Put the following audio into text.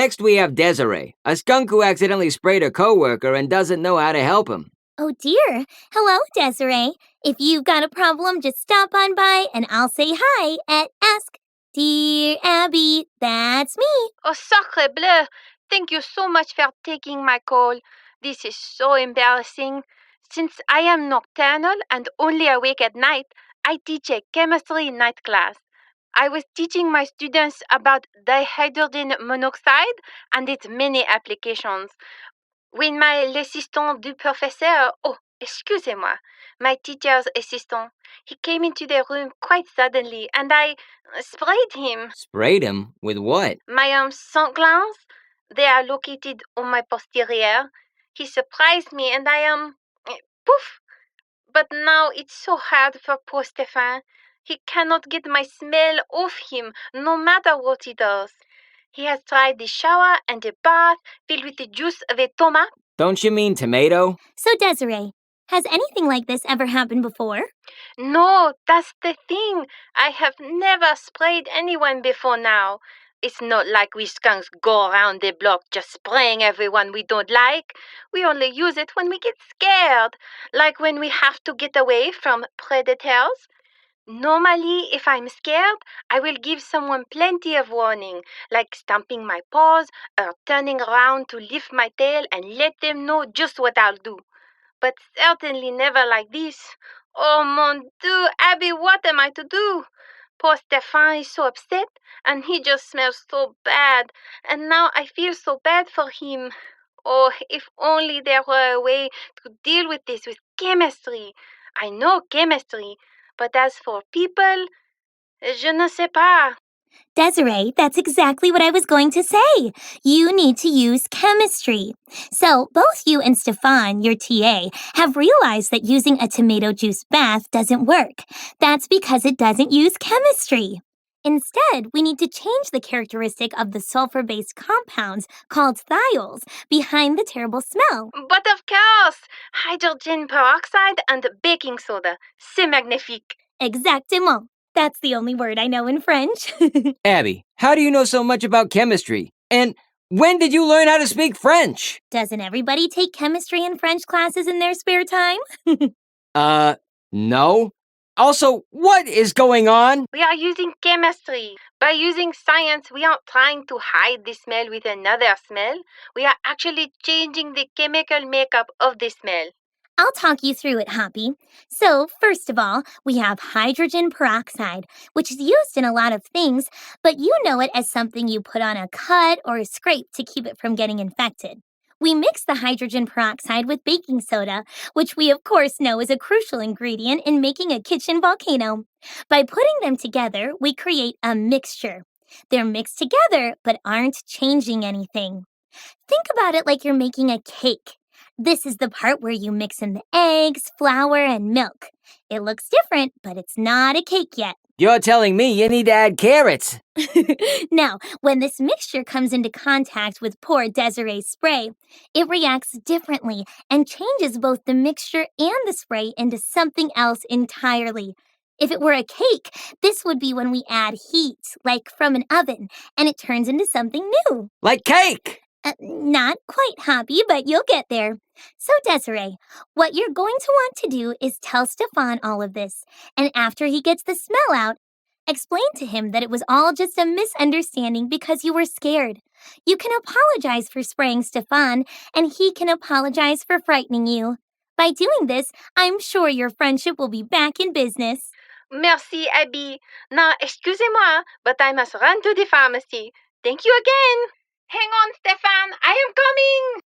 Next we have Désirée, a skunk who accidentally sprayed a coworker and doesn't know how to help him. Oh dear. Hello, Désirée. If you've got a problem, just stop on by and I'll say hi at Ask Dear Abby. That's me. Oh, sacre bleu! Thank you so much for taking my call. This is so embarrassing. Since I am nocturnal and only awake at night, I teach a chemistry night class. I was teaching my students about dihydrogen monoxide and its many applications. When my l'assistant du professeur, excusez-moi, my teacher's assistant, he came into the room quite suddenly and I sprayed him. Sprayed him? With what? My scent glands, they are located on my posterior. He surprised me and poof! But now it's so hard for poor Stefan. He cannot get my smell off him, no matter what he does. He has tried the shower and the bath filled with the juice of a tomato. Don't you mean tomato? So, Désirée, has anything like this ever happened before? No, that's the thing. I have never sprayed anyone before now. It's not like we skunks go around the block just spraying everyone we don't like. We only use it when we get scared, like when we have to get away from predators. Normally, if I'm scared, I will give someone plenty of warning, like stamping my paws or turning around to lift my tail and let them know just what I'll do. But certainly never like this. Oh, mon Dieu, Abby, what am I to do? Poor Stefan is so upset, and he just smells so bad, and now I feel so bad for him. Oh, if only there were a way to deal with this with chemistry. I know chemistry, but as for people, je ne sais pas. Désirée, that's exactly what I was going to say. You need to use chemistry. So, both you and Stefan, your TA, have realized that using a tomato juice bath doesn't work. That's because it doesn't use chemistry. Instead, we need to change the characteristic of the sulfur-based compounds called thiols behind the terrible smell. But of course, hydrogen peroxide and baking soda. C'est magnifique. Exactement. That's the only word I know in French. Abby, how do you know so much about chemistry? And when did you learn how to speak French? Doesn't everybody take chemistry and French classes in their spare time? No. Also, what is going on? We are using chemistry. By using science, we aren't trying to hide the smell with another smell. We are actually changing the chemical makeup of the smell. I'll talk you through it, Hoppy. So, first of all, we have hydrogen peroxide, which is used in a lot of things, but you know it as something you put on a cut or a scrape to keep it from getting infected. We mix the hydrogen peroxide with baking soda, which we of course know is a crucial ingredient in making a kitchen volcano. By putting them together, we create a mixture. They're mixed together, but aren't changing anything. Think about it like you're making a cake. This is the part where you mix in the eggs, flour, and milk. It looks different, but it's not a cake yet. You're telling me you need to add carrots. Now, when this mixture comes into contact with poor Désirée's spray, it reacts differently and changes both the mixture and the spray into something else entirely. If it were a cake, this would be when we add heat, like from an oven, and it turns into something new. Like cake! Not quite, Hoppy, but you'll get there. So, Désirée, what you're going to want to do is tell Stefan all of this, and after he gets the smell out, explain to him that it was all just a misunderstanding because you were scared. You can apologize for spraying Stefan, and he can apologize for frightening you. By doing this, I'm sure your friendship will be back in business. Merci, Abby. Now, excusez-moi, but I must run to the pharmacy. Thank you again. Hang on, Stefan. I am coming.